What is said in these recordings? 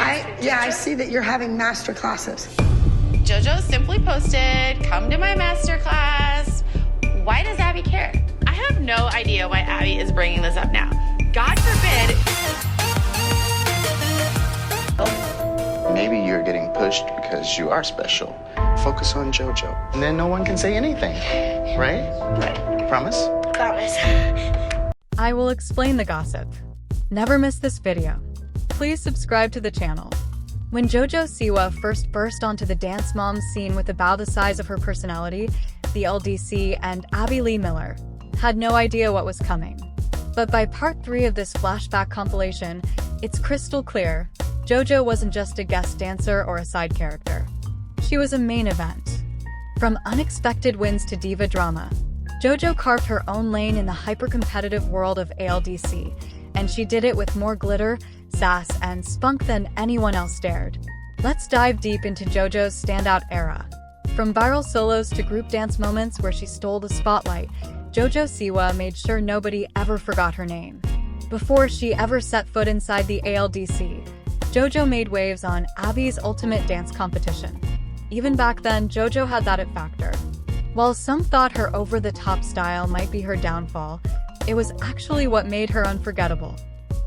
I see that you're having master classes. JoJo simply posted, come to my master class. Why does Abby care? I have no idea why Abby is bringing this up now. God forbid. Maybe you're getting pushed because you are special. Focus on JoJo. And then no one can say anything, right? Right. Promise? Promise. I will explain the gossip. Never miss this video. Please subscribe to the channel. When JoJo Siwa first burst onto the Dance Moms scene with a bow the size of her personality, the ALDC and Abby Lee Miller had no idea what was coming. But by part 3 of this flashback compilation, it's crystal clear. JoJo wasn't just a guest dancer or a side character. She was a main event. From unexpected wins to diva drama, JoJo carved her own lane in the hyper-competitive world of ALDC, and she did it with more glitter, sass, and spunk than anyone else dared. Let's dive deep into JoJo's standout era. From viral solos to group dance moments where she stole the spotlight, JoJo Siwa made sure nobody ever forgot her name. Before she ever set foot inside the ALDC, JoJo made waves on Abby's Ultimate Dance competition. Even back then, JoJo had that it factor. While some thought her over-the-top style might be her downfall, it was actually what made her unforgettable.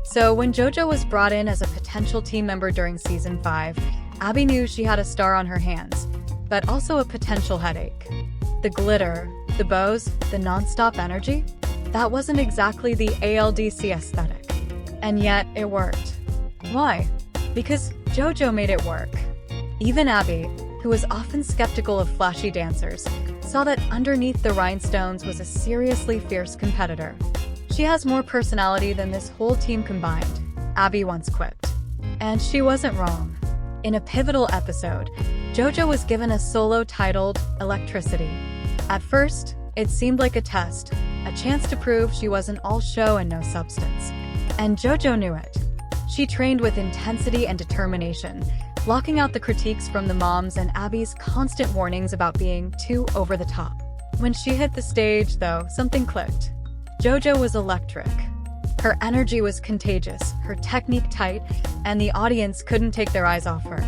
So when JoJo was brought in as a potential team member during Season 5, Abby knew she had a star on her hands, but also a potential headache. The glitter, the bows, the non-stop energy? That wasn't exactly the ALDC aesthetic. And yet, it worked. Why? Because JoJo made it work. Even Abby, who was often skeptical of flashy dancers, saw that underneath the rhinestones was a seriously fierce competitor. She has more personality than this whole team combined, Abby once quipped. And she wasn't wrong. In a pivotal episode, JoJo was given a solo titled Electricity. At first, it seemed like a test, a chance to prove she wasn't all show and no substance. And JoJo knew it. She trained with intensity and determination, blocking out the critiques from the moms and Abby's constant warnings about being too over the top. When she hit the stage, though, something clicked. JoJo was electric. Her energy was contagious, her technique tight, and the audience couldn't take their eyes off her.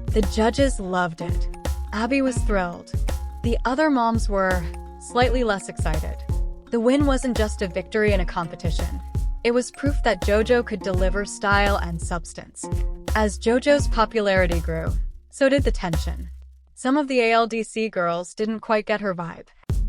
The judges loved it. Abby was thrilled. The other moms were slightly less excited. The win wasn't just a victory in a competition. It was proof that JoJo could deliver style and substance. As JoJo's popularity grew, so did the tension. Some of the ALDC girls didn't quite get her vibe.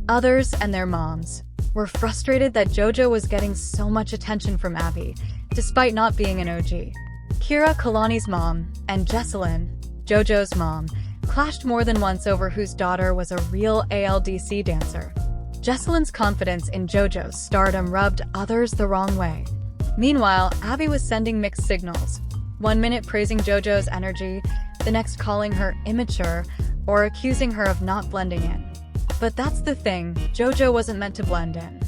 Others, and their moms, were frustrated that JoJo was getting so much attention from Abby, despite not being an OG. Kira, Kalani's mom, and Jessalyn, JoJo's mom, clashed more than once over whose daughter was a real ALDC dancer. Jessalyn's confidence in JoJo's stardom rubbed others the wrong way. Meanwhile, Abby was sending mixed signals. One minute praising JoJo's energy, the next calling her immature or accusing her of not blending in. But that's the thing, JoJo wasn't meant to blend in.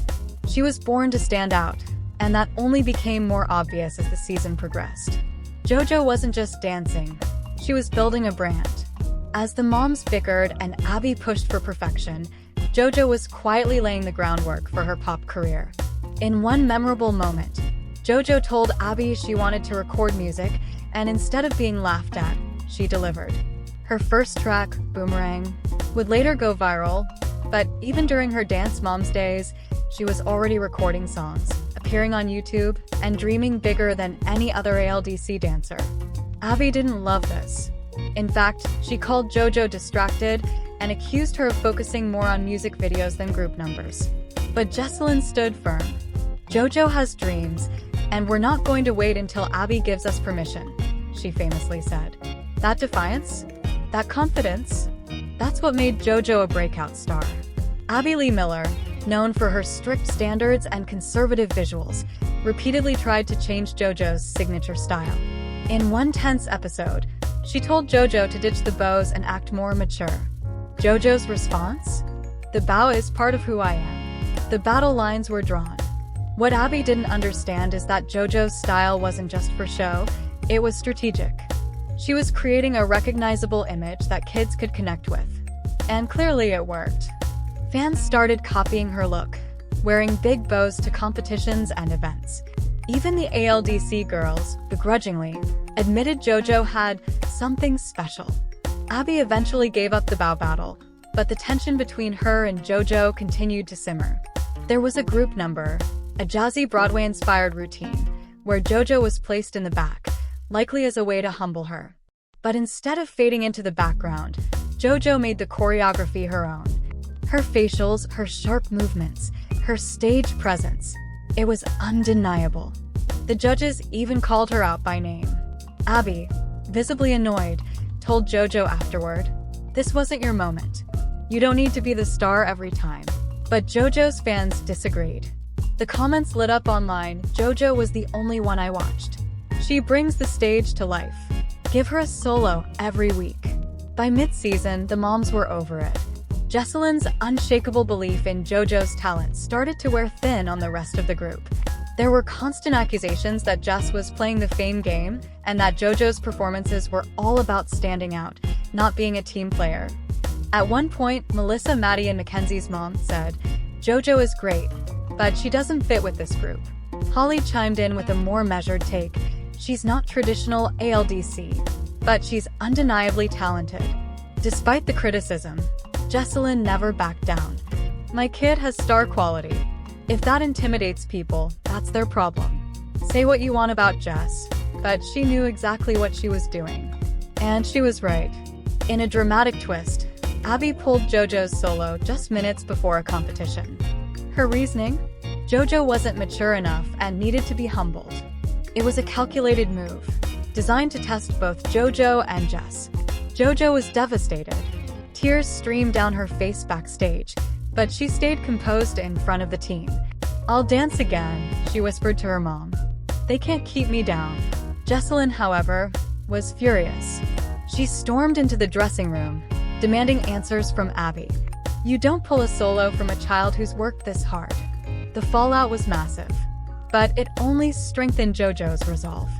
She was born to stand out, and that only became more obvious as the season progressed. JoJo wasn't just dancing, she was building a brand. As the moms bickered and Abby pushed for perfection, JoJo was quietly laying the groundwork for her pop career. In one memorable moment, JoJo told Abby she wanted to record music, and instead of being laughed at, she delivered. Her first track, Boomerang, would later go viral, but even during her Dance Moms days, she was already recording songs, appearing on YouTube, and dreaming bigger than any other ALDC dancer. Abby didn't love this. In fact, she called JoJo distracted and accused her of focusing more on music videos than group numbers. But Jessalyn stood firm. JoJo has dreams, and we're not going to wait until Abby gives us permission, she famously said. That defiance? That confidence? That's what made JoJo a breakout star. Abby Lee Miller, known for her strict standards and conservative visuals, repeatedly tried to change JoJo's signature style. In one tense episode, she told JoJo to ditch the bows and act more mature. JoJo's response? The bow is part of who I am. The battle lines were drawn. What Abby didn't understand is that JoJo's style wasn't just for show, it was strategic. She was creating a recognizable image that kids could connect with. And clearly it worked. Fans started copying her look, wearing big bows to competitions and events. Even the ALDC girls, begrudgingly, admitted JoJo had something special. Abby eventually gave up the bow battle, but the tension between her and JoJo continued to simmer. There was a group number, a jazzy Broadway-inspired routine, where JoJo was placed in the back, likely as a way to humble her. But instead of fading into the background, JoJo made the choreography her own. Her facials, her sharp movements, her stage presence. It was undeniable. The judges even called her out by name. Abby, visibly annoyed, told JoJo afterward, "This wasn't your moment. You don't need to be the star every time." But JoJo's fans disagreed. The comments lit up online. "JoJo was the only one I watched. She brings the stage to life. Give her a solo every week." By mid-season, the moms were over it. Jesselyn's unshakable belief in JoJo's talent started to wear thin on the rest of the group. There were constant accusations that Jess was playing the fame game and that JoJo's performances were all about standing out, not being a team player. At one point, Melissa, Maddie, and Mackenzie's mom said, "JoJo is great, but she doesn't fit with this group." Holly chimed in with a more measured take. "She's not traditional ALDC, but she's undeniably talented." Despite the criticism, Jesselyn never backed down. "My kid has star quality. If that intimidates people, that's their problem. Say what you want about Jess, but she knew exactly what she was doing." And she was right. In a dramatic twist, Abby pulled JoJo's solo just minutes before a competition. Her reasoning? JoJo wasn't mature enough and needed to be humbled. It was a calculated move, designed to test both JoJo and Jess. JoJo was devastated. Tears streamed down her face backstage, but she stayed composed in front of the team. "I'll dance again," she whispered to her mom. "They can't keep me down." Jesselyn, however, was furious. She stormed into the dressing room, demanding answers from Abby. "You don't pull a solo from a child who's worked this hard." The fallout was massive, but it only strengthened JoJo's resolve.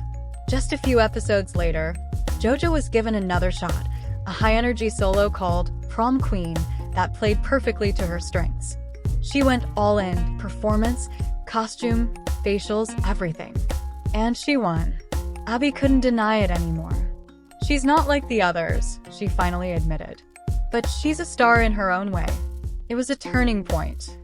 Just a few episodes later, JoJo was given another shot, a high-energy solo called Prom Queen that played perfectly to her strengths. She went all in, performance, costume, facials, everything. And she won. Abby couldn't deny it anymore. "She's not like the others," she finally admitted. "But she's a star in her own way." It was a turning point.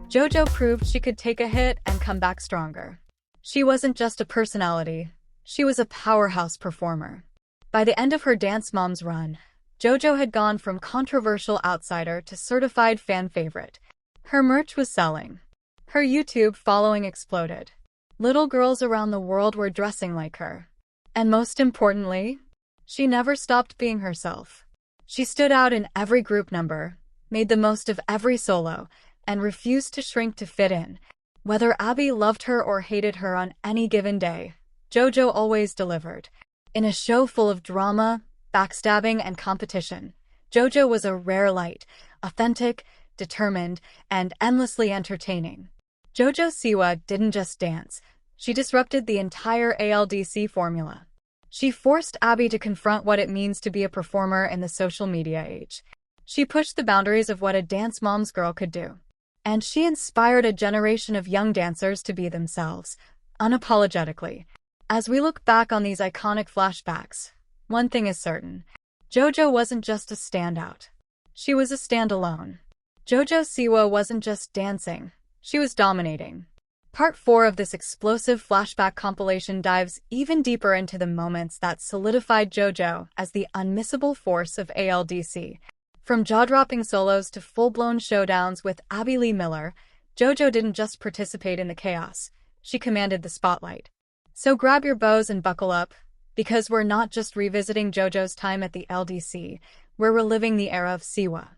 JoJo proved she could take a hit and come back stronger. She wasn't just a personality, she was a powerhouse performer. By the end of her Dance Moms run, JoJo had gone from controversial outsider to certified fan favorite. Her merch was selling. Her YouTube following exploded. Little girls around the world were dressing like her. And most importantly, she never stopped being herself. She stood out in every group number, made the most of every solo, and refused to shrink to fit in. Whether Abby loved her or hated her on any given day, JoJo always delivered. In a show full of drama, backstabbing, and competition, JoJo was a rare light, authentic, determined, and endlessly entertaining. JoJo Siwa didn't just dance, she disrupted the entire ALDC formula. She forced Abby to confront what it means to be a performer in the social media age. She pushed the boundaries of what a dance mom's girl could do. And she inspired a generation of young dancers to be themselves, unapologetically. As we look back on these iconic flashbacks, one thing is certain. JoJo wasn't just a standout. She was a standalone. JoJo Siwa wasn't just dancing, she was dominating. Part 4 of this explosive flashback compilation dives even deeper into the moments that solidified JoJo as the unmissable force of ALDC. From jaw-dropping solos to full-blown showdowns with Abby Lee Miller, JoJo didn't just participate in the chaos, she commanded the spotlight. So grab your bows and buckle up, because we're not just revisiting JoJo's time at the LDC, we're reliving the era of Siwa.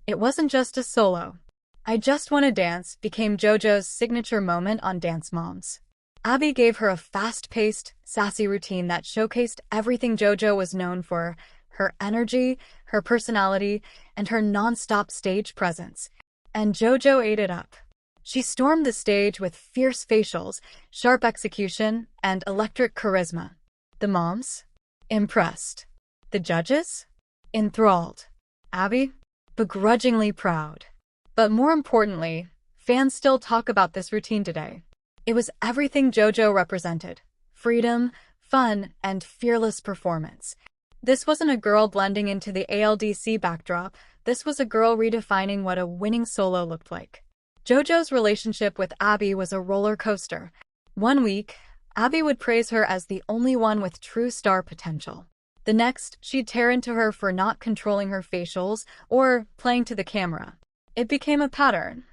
It wasn't just a solo. "I Just Wanna Dance" became JoJo's signature moment on Dance Moms. Abby gave her a fast-paced, sassy routine that showcased everything JoJo was known for: her energy, her personality, and her non-stop stage presence. And JoJo ate it up. She stormed the stage with fierce facials, sharp execution, and electric charisma. The moms? Impressed. The judges? Enthralled. Abby? Begrudgingly proud. But more importantly, fans still talk about this routine today. It was everything JoJo represented: freedom, fun, and fearless performance. This wasn't a girl blending into the ALDC backdrop, this was a girl redefining what a winning solo looked like. JoJo's relationship with Abby was a roller coaster. One week, Abby would praise her as the only one with true star potential. The next, she'd tear into her for not controlling her facials or playing to the camera. It became a pattern.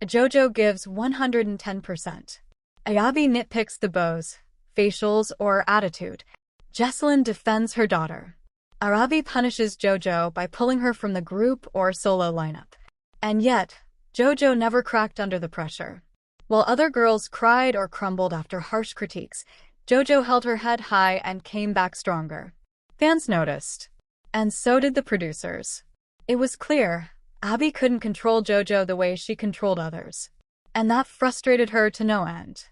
JoJo gives 110%. Abby nitpicks the bows, facials, or attitude. Jesselyn defends her daughter. Abby punishes JoJo by pulling her from the group or solo lineup. And yet, JoJo never cracked under the pressure. While other girls cried or crumbled after harsh critiques, JoJo held her head high and came back stronger. Fans noticed. And so did the producers. It was clear, Abby couldn't control JoJo the way she controlled others. And that frustrated her to no end.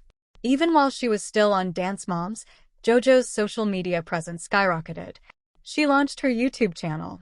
Even while she was still on Dance Moms, JoJo's social media presence skyrocketed. She launched her YouTube channel.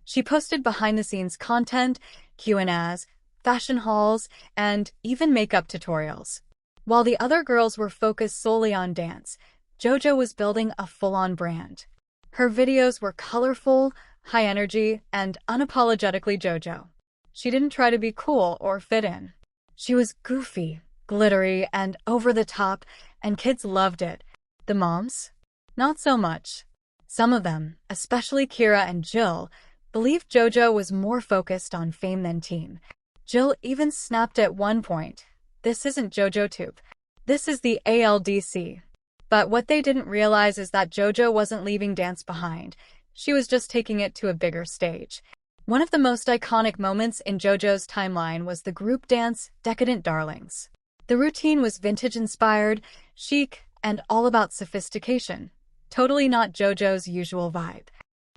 She posted behind-the-scenes content, Q&As, fashion hauls, and even makeup tutorials. While the other girls were focused solely on dance, JoJo was building a full-on brand. Her videos were colorful, high energy, and unapologetically JoJo. She didn't try to be cool or fit in. She was goofy, glittery, and over the top, and kids loved it. The moms? Not so much. Some of them, especially Kira and Jill, believed JoJo was more focused on fame than team. Jill even snapped at one point, "This isn't JoJo Tube. This is the ALDC." But what they didn't realize is that JoJo wasn't leaving dance behind. She was just taking it to a bigger stage. One of the most iconic moments in JoJo's timeline was the group dance, Decadent Darlings. The routine was vintage-inspired, chic, and all about sophistication. Totally not JoJo's usual vibe.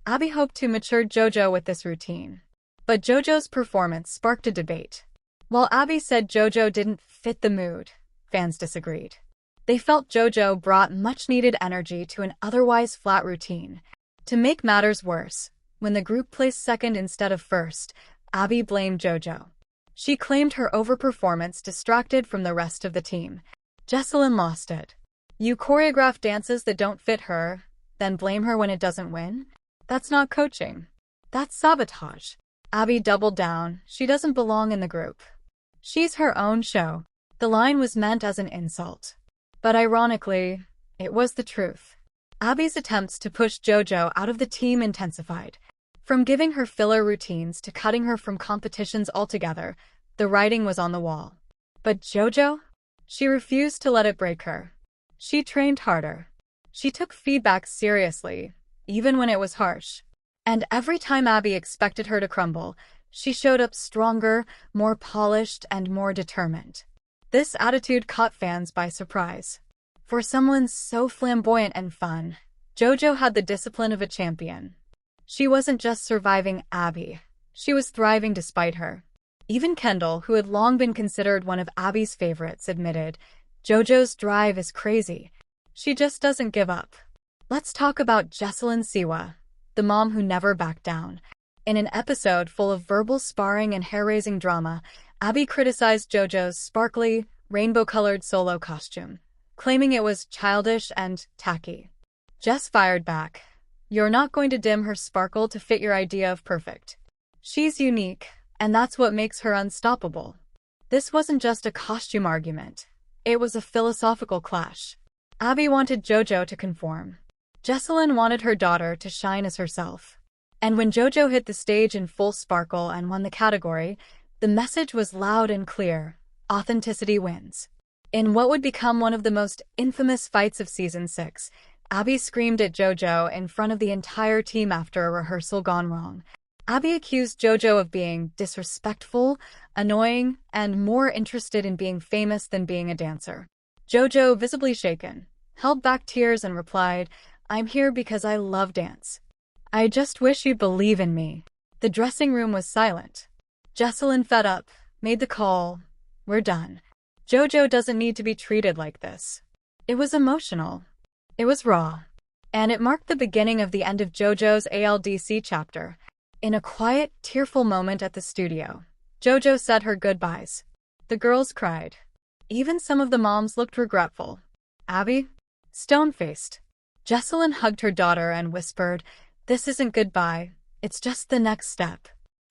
Abby hoped to mature JoJo with this routine. But JoJo's performance sparked a debate. While Abby said JoJo didn't fit the mood, fans disagreed. They felt JoJo brought much-needed energy to an otherwise flat routine. To make matters worse, when the group placed second instead of first, Abby blamed JoJo. She claimed her overperformance distracted from the rest of the team. Jesselyn lost it. You choreograph dances that don't fit her, then blame her when it doesn't win? That's not coaching. That's sabotage. Abby doubled down. She doesn't belong in the group. She's her own show. The line was meant as an insult. But ironically, it was the truth. Abby's attempts to push JoJo out of the team intensified. From giving her filler routines to cutting her from competitions altogether, the writing was on the wall. But JoJo? She refused to let it break her. She trained harder. She took feedback seriously, even when it was harsh. And every time Abby expected her to crumble, she showed up stronger, more polished, and more determined. This attitude caught fans by surprise. For someone so flamboyant and fun, JoJo had the discipline of a champion. She wasn't just surviving Abby, she was thriving despite her. Even Kendall, who had long been considered one of Abby's favorites, admitted, JoJo's drive is crazy. She just doesn't give up. Let's talk about Jesselyn Siwa, the mom who never backed down. In an episode full of verbal sparring and hair-raising drama, Abby criticized JoJo's sparkly, rainbow-colored solo costume, claiming it was childish and tacky. Jess fired back. You're not going to dim her sparkle to fit your idea of perfect. She's unique, and that's what makes her unstoppable. This wasn't just a costume argument. It was a philosophical clash. Abby wanted JoJo to conform. Jesselyn wanted her daughter to shine as herself. And when JoJo hit the stage in full sparkle and won the category, the message was loud and clear. Authenticity wins. In what would become one of the most infamous fights of Season 6, Abby screamed at JoJo in front of the entire team after a rehearsal gone wrong. Abby accused JoJo of being disrespectful, annoying, and more interested in being famous than being a dancer. JoJo, visibly shaken, held back tears and replied, "I'm here because I love dance. I just wish you'd believe in me." The dressing room was silent. Jesselyn, fed up, made the call, "We're done. JoJo doesn't need to be treated like this." It was emotional. It was raw. And it marked the beginning of the end of JoJo's ALDC chapter. In a quiet, tearful moment at the studio, JoJo said her goodbyes. The girls cried. Even some of the moms looked regretful. Abby? Stone-faced. Jessalyn hugged her daughter and whispered, "This isn't goodbye, it's just the next step."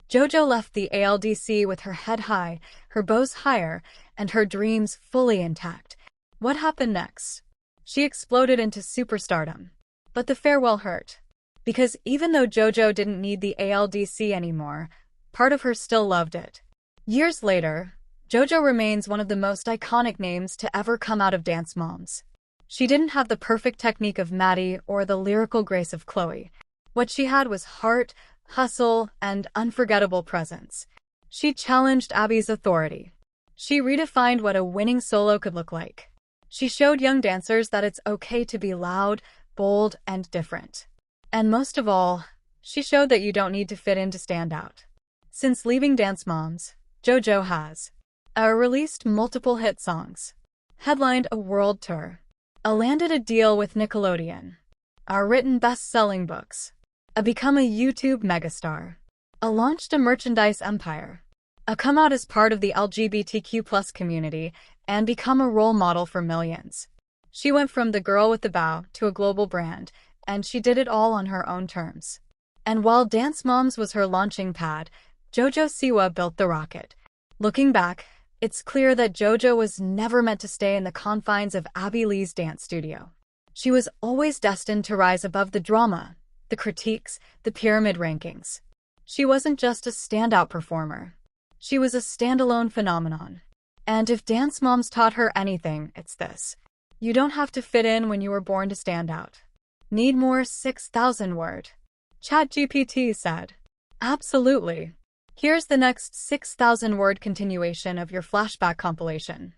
JoJo left the ALDC with her head high, her bows higher, and her dreams fully intact. What happened next? She exploded into superstardom. But the farewell hurt. Because even though JoJo didn't need the ALDC anymore, part of her still loved it. Years later, JoJo remains one of the most iconic names to ever come out of Dance Moms. She didn't have the perfect technique of Maddie or the lyrical grace of Chloe. What she had was heart, hustle, and unforgettable presence. She challenged Abby's authority. She redefined what a winning solo could look like. She showed young dancers that it's okay to be loud, bold, and different. And most of all, she showed that you don't need to fit in to stand out. Since leaving Dance Moms, JoJo has released multiple hit songs, headlined a world tour, landed a deal with Nickelodeon, written best-selling books, become a YouTube megastar, launched a merchandise empire, come out as part of the LGBTQ+ community, and become a role model for millions. She went from the girl with the bow to a global brand, and she did it all on her own terms. And while Dance Moms was her launching pad, JoJo Siwa built the rocket. Looking back, it's clear that JoJo was never meant to stay in the confines of Abby Lee's dance studio. She was always destined to rise above the drama, the critiques, the pyramid rankings. She wasn't just a standout performer. She was a standalone phenomenon. And if Dance Moms taught her anything, it's this. You don't have to fit in when you were born to stand out. Need more 6,000 word? ChatGPT said. Absolutely. Here's the next 6,000 word continuation of your Flashback compilation.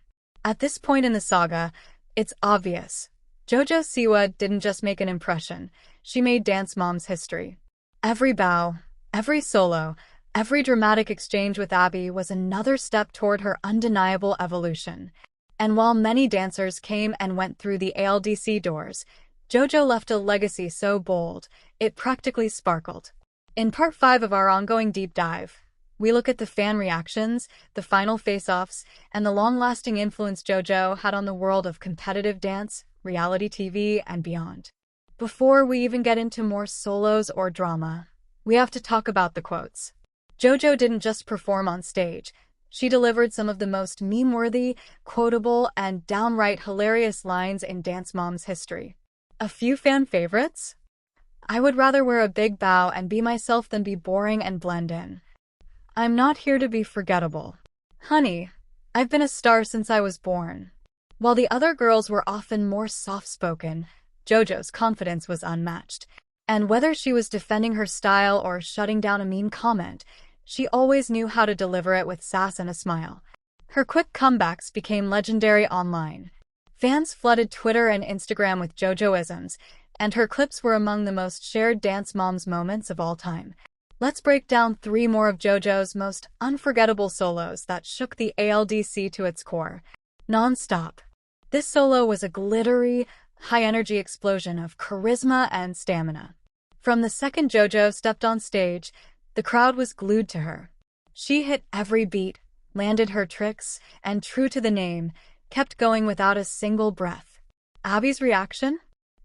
At this point in the saga, it's obvious. JoJo Siwa didn't just make an impression, she made Dance Moms history. Every bow, every solo, every dramatic exchange with Abby was another step toward her undeniable evolution. And while many dancers came and went through the ALDC doors, JoJo left a legacy so bold, it practically sparkled. In Part 5 of our ongoing deep dive, we look at the fan reactions, the final face-offs, and the long-lasting influence JoJo had on the world of competitive dance, reality TV, and beyond. Before we even get into more solos or drama, we have to talk about the quotes. JoJo didn't just perform on stage. She delivered some of the most meme-worthy, quotable, and downright hilarious lines in Dance Moms history. A few fan favorites? I would rather wear a big bow and be myself than be boring and blend in. I'm not here to be forgettable. Honey, I've been a star since I was born. While the other girls were often more soft-spoken, JoJo's confidence was unmatched. And whether she was defending her style or shutting down a mean comment, she always knew how to deliver it with sass and a smile. Her quick comebacks became legendary online. Fans flooded Twitter and Instagram with JoJo-isms, and her clips were among the most shared Dance Moms moments of all time. Let's break down 3 more of JoJo's most unforgettable solos that shook the ALDC to its core. Non-stop. This solo was a glittery, high-energy explosion of charisma and stamina. From the second JoJo stepped on stage, the crowd was glued to her. She hit every beat, landed her tricks, and true to the name, kept going without a single breath. Abby's reaction?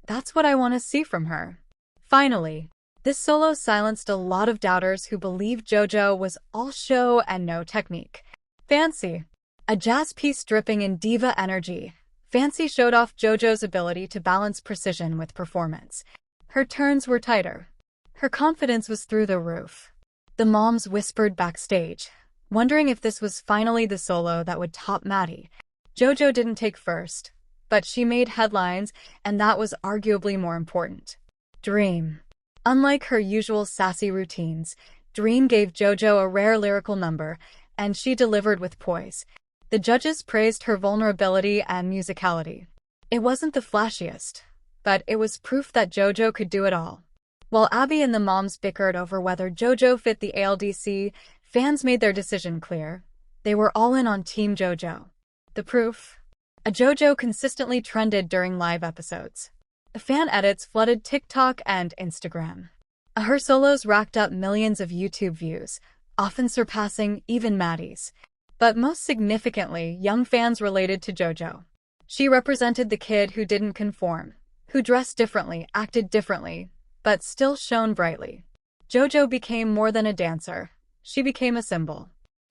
That's what I want to see from her. Finally, this solo silenced a lot of doubters who believed JoJo was all show and no technique. Fancy. A jazz piece dripping in diva energy, Fancy showed off JoJo's ability to balance precision with performance. Her turns were tighter. Her confidence was through the roof. The moms whispered backstage, wondering if this was finally the solo that would top Maddie. JoJo didn't take first, but she made headlines, and that was arguably more important. Dream. Unlike her usual sassy routines, Dream gave JoJo a rare lyrical number, and she delivered with poise. The judges praised her vulnerability and musicality. It wasn't the flashiest, but it was proof that JoJo could do it all. While Abby and the moms bickered over whether JoJo fit the ALDC, fans made their decision clear. They were all in on Team JoJo. The proof? A JoJo consistently trended during live episodes. Fan edits flooded TikTok and Instagram. Her solos racked up millions of YouTube views, often surpassing even Maddie's. But most significantly, young fans related to JoJo. She represented the kid who didn't conform, who dressed differently, acted differently, but still shone brightly. JoJo became more than a dancer. She became a symbol.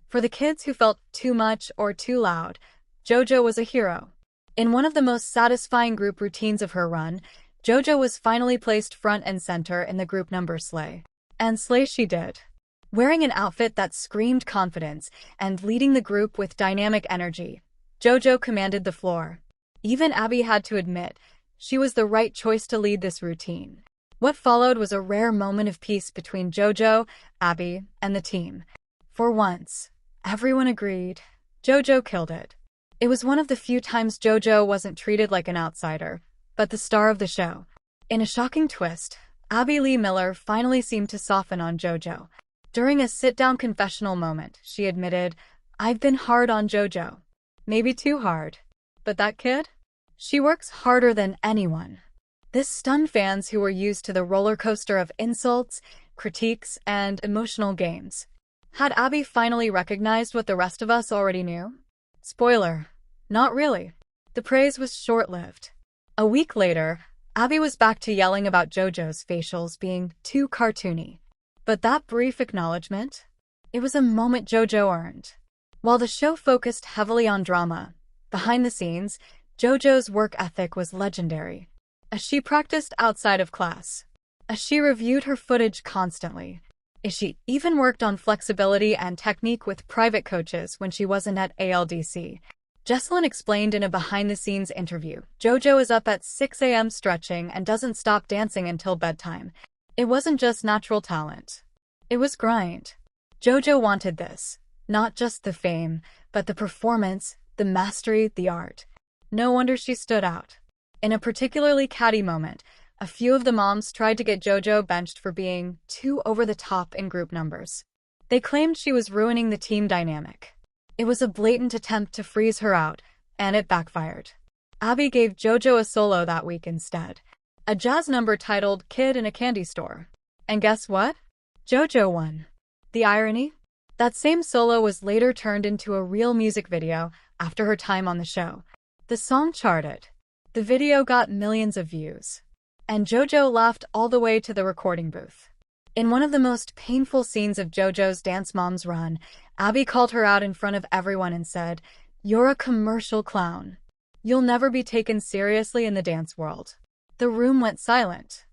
For the kids who felt too much or too loud, JoJo was a hero. In one of the most satisfying group routines of her run, JoJo was finally placed front and center in the group number Slay. And slay she did. Wearing an outfit that screamed confidence and leading the group with dynamic energy, JoJo commanded the floor. Even Abby had to admit, she was the right choice to lead this routine. What followed was a rare moment of peace between JoJo, Abby, and the team. For once, everyone agreed. JoJo killed it. It was one of the few times JoJo wasn't treated like an outsider, but the star of the show. In a shocking twist, Abby Lee Miller finally seemed to soften on JoJo. During a sit-down confessional moment, she admitted, "I've been hard on JoJo. Maybe too hard. But that kid? She works harder than anyone." This stunned fans who were used to the roller coaster of insults, critiques, and emotional games. Had Abby finally recognized what the rest of us already knew? Spoiler, not really. The praise was short-lived. A week later, Abby was back to yelling about JoJo's facials being too cartoony. But that brief acknowledgement? It was a moment JoJo earned. While the show focused heavily on drama, behind the scenes, JoJo's work ethic was legendary. As she practiced outside of class, as she reviewed her footage constantly, as she even worked on flexibility and technique with private coaches when she wasn't at ALDC. Jesselyn explained in a behind-the-scenes interview, JoJo is up at 6 a.m. stretching and doesn't stop dancing until bedtime. It wasn't just natural talent. It was grind. JoJo wanted this. Not just the fame, but the performance, the mastery, the art. No wonder she stood out. In a particularly catty moment, a few of the moms tried to get JoJo benched for being too over-the-top in group numbers. They claimed she was ruining the team dynamic. It was a blatant attempt to freeze her out, and it backfired. Abby gave JoJo a solo that week instead. A jazz number titled Kid in a Candy Store. And guess what? JoJo won. The irony? That same solo was later turned into a real music video after her time on the show. The song charted. The video got millions of views. And JoJo laughed all the way to the recording booth. In one of the most painful scenes of JoJo's Dance Moms run, Abby called her out in front of everyone and said, "You're a commercial clown. You'll never be taken seriously in the dance world." The room went silent.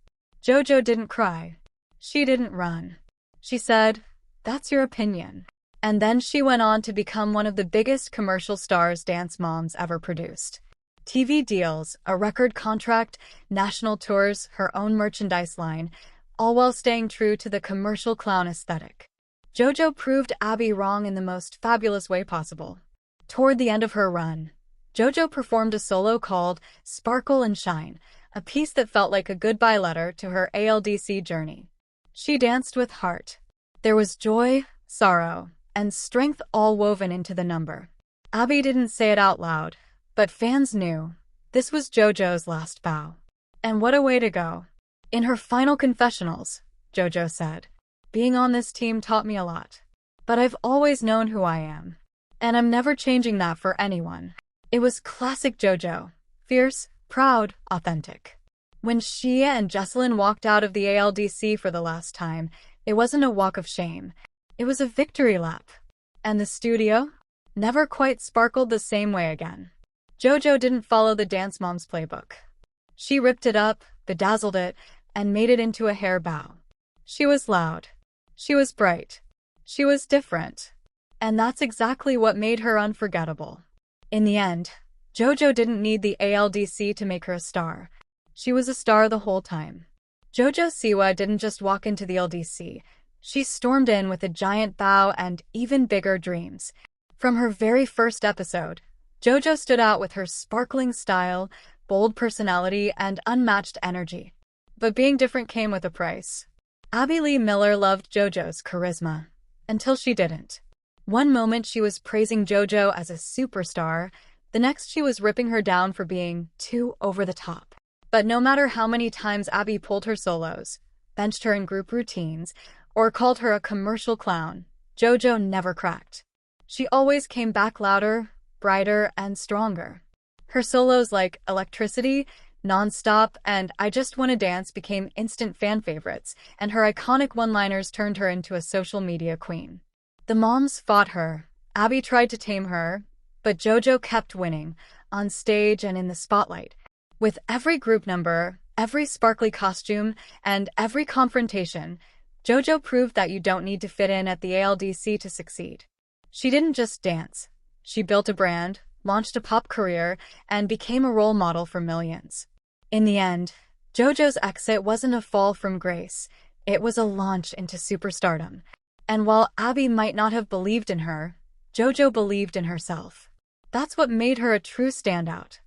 JoJo didn't cry. She didn't run. She said, "That's your opinion." And then she went on to become one of the biggest commercial stars Dance Moms ever produced. TV deals, a record contract, national tours, her own merchandise line, all while staying true to the commercial clown aesthetic. JoJo proved Abby wrong in the most fabulous way possible. Toward the end of her run, JoJo performed a solo called Sparkle and Shine, a piece that felt like a goodbye letter to her ALDC journey. She danced with heart. There was joy, sorrow, and strength all woven into the number. Abby didn't say it out loud, but fans knew. This was JoJo's last bow. And what a way to go. In her final confessionals, JoJo said, "Being on this team taught me a lot. But I've always known who I am. And I'm never changing that for anyone." It was classic JoJo. Fierce, proud, authentic. When she and Jesselyn walked out of the ALDC for the last time, it wasn't a walk of shame. It was a victory lap. And the studio never quite sparkled the same way again. JoJo didn't follow the Dance Moms playbook. She ripped it up, bedazzled it, and made it into a hair bow. She was loud. She was bright. She was different. And that's exactly what made her unforgettable. In the end, JoJo didn't need the ALDC to make her a star. She was a star the whole time. JoJo Siwa didn't just walk into the LDC. She stormed in with a giant bow and even bigger dreams. From her very first episode, JoJo stood out with her sparkling style, bold personality, and unmatched energy. But being different came with a price. Abby Lee Miller loved JoJo's charisma. Until she didn't. One moment she was praising JoJo as a superstar, the next she was ripping her down for being too over the top. But no matter how many times Abby pulled her solos, benched her in group routines, or called her a commercial clown, JoJo never cracked. She always came back louder, brighter, and stronger. Her solos like Electricity, Non-stop and I Just Wanna Dance became instant fan favorites, and her iconic one-liners turned her into a social media queen. The moms fought her. Abby tried to tame her, but JoJo kept winning, on stage and in the spotlight. With every group number, every sparkly costume, and every confrontation, JoJo proved that you don't need to fit in at the ALDC to succeed. She didn't just dance. She built a brand, launched a pop career, and became a role model for millions. In the end, JoJo's exit wasn't a fall from grace. It was a launch into superstardom. And while Abby might not have believed in her, JoJo believed in herself. That's what made her a true standout.